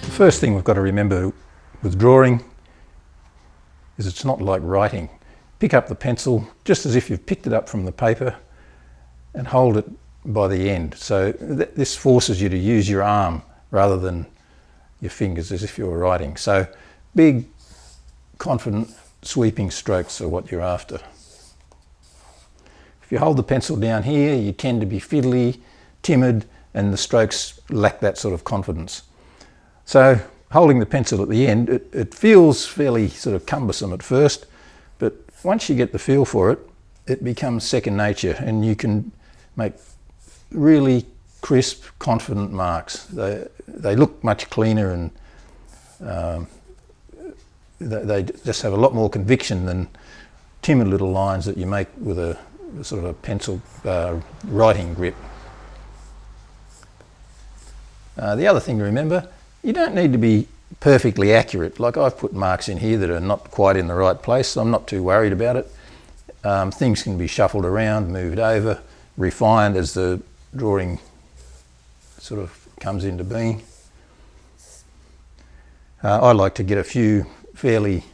The first thing we've got to remember with drawing is it's not like writing. Pick up the pencil just as if you've picked it up from the paper and hold it by the end. So this forces you to use your arm rather than your fingers as if you were writing. So big, confident, sweeping strokes are what you're after. If you hold the pencil down here, you tend to be fiddly, timid, and the strokes lack that sort of confidence. So holding the pencil at the end, it feels fairly sort of cumbersome at first, but once you get the feel for it, it becomes second nature and you can make really crisp, confident marks. They look much cleaner and they just have a lot more conviction than timid little lines that you make with a sort of a pencil writing grip. The other thing to remember, you don't need to be perfectly accurate. Like I've put marks in here that are not quite in the right place, so I'm not too worried about it. Things can be shuffled around, moved over, refined as the drawing sort of comes into being. I like to get a few fairly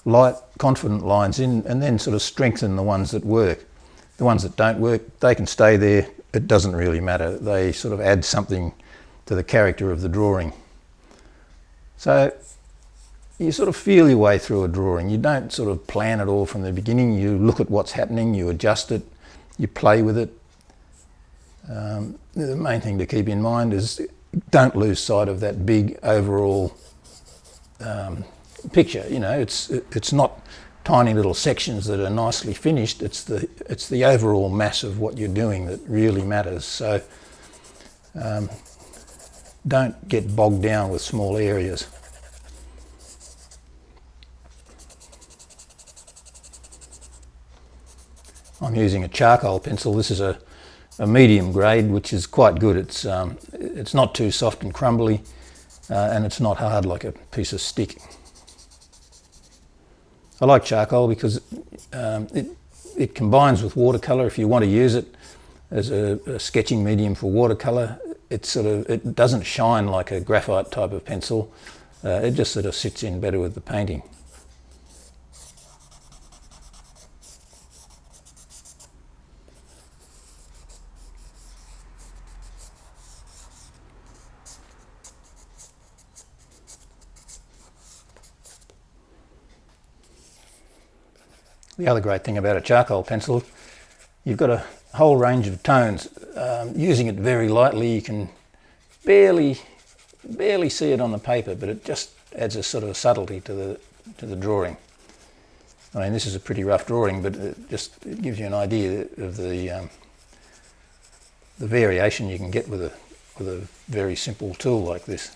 light, confident lines in and then sort of strengthen the ones that work. The ones that don't work, they can stay there. It doesn't really matter. They sort of add something to the character of the drawing. So you sort of feel your way through a drawing. You don't sort of plan it all from the beginning. You look at what's happening, you adjust it, you play with it. The main thing to keep in mind is don't lose sight of that big overall picture. You know, it's not tiny little sections that are nicely finished. It's the overall mass of what you're doing that really matters. So don't get bogged down with small areas. I'm using a charcoal pencil. This is a medium grade, which is quite good. It's not too soft and crumbly, and it's not hard like a piece of stick. I like charcoal because it combines with watercolour. If you want to use it as a sketching medium for watercolour, it doesn't shine like a graphite type of pencil. It just sort of sits in better with the painting. The other great thing about a charcoal pencil, you've got a whole range of tones. Using it very lightly, you can barely see it on the paper, but it just adds a sort of subtlety to the drawing. I mean, this is a pretty rough drawing, but it gives you an idea of the variation you can get with a very simple tool like this.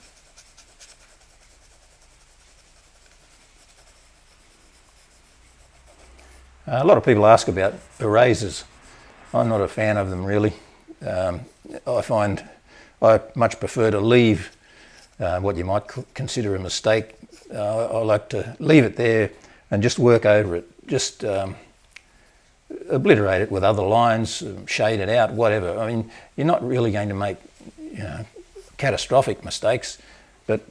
A lot of people ask about erasers. I'm not a fan of them really. I find I much prefer to leave what you might consider a mistake. I like to leave it there and just work over it. Just obliterate it with other lines, shade it out, whatever. I mean, you're not really going to make catastrophic mistakes, but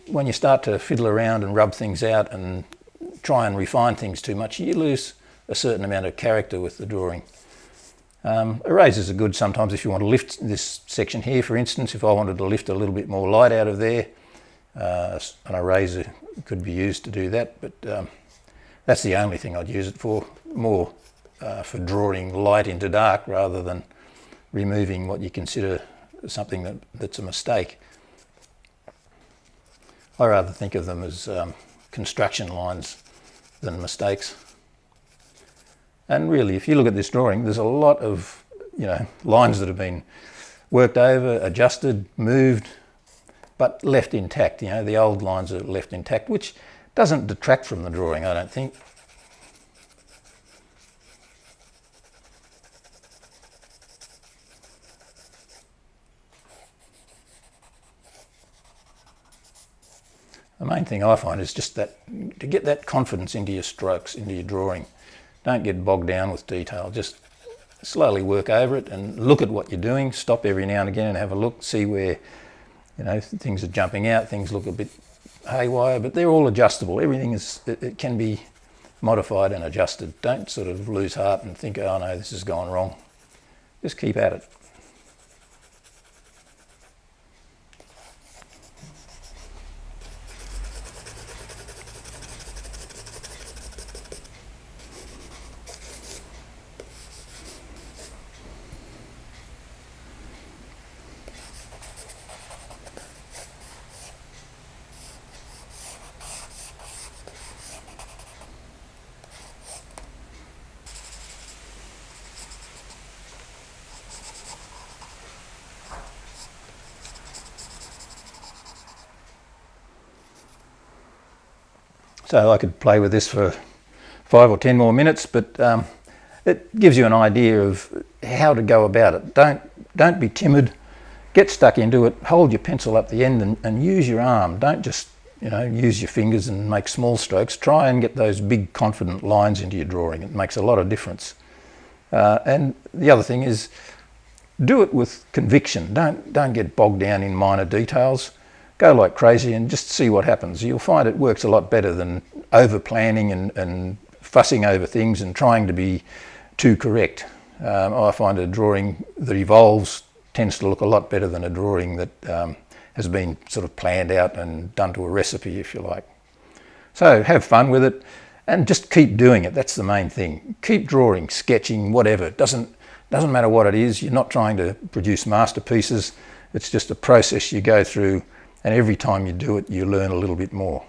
when you start to fiddle around and rub things out and try and refine things too much, you lose a certain amount of character with the drawing. Erasers are good sometimes if you want to lift this section here, for instance. If I wanted to lift a little bit more light out of there, an eraser could be used to do that, but that's the only thing I'd use it for, more for drawing light into dark rather than removing what you consider something that's a mistake. I rather think of them as construction lines than mistakes. And really, if you look at this drawing, there's a lot of lines that have been worked over, adjusted, moved, but left intact. The old lines are left intact, which doesn't detract from the drawing, I don't think. The main thing I find is just that to get that confidence into your strokes, into your drawing. Don't get bogged down with detail. Just slowly work over it and look at what you're doing. Stop every now and again and have a look, see where, you know, things are jumping out, things look a bit haywire, but they're all adjustable. Everything is, it can be modified and adjusted. Don't sort of lose heart and think, oh no, this has gone wrong. Just keep at it. So I could play with this for 5 or 10 more minutes, but it gives you an idea of how to go about it. Don't be timid. Get stuck into it. Hold your pencil up the end and use your arm. Don't just, you know, use your fingers and make small strokes. Try and get those big confident lines into your drawing. It makes a lot of difference. And the other thing is, do it with conviction. Don't get bogged down in minor details. Go like crazy and just see what happens. You'll find it works a lot better than over planning and fussing over things and trying to be too correct. I find a drawing that evolves tends to look a lot better than a drawing that has been sort of planned out and done to a recipe, if you like. So have fun with it and just keep doing it. That's the main thing. Keep drawing, sketching, whatever. It doesn't matter what it is. You're not trying to produce masterpieces. It's just a process you go through, and every time you do it, you learn a little bit more.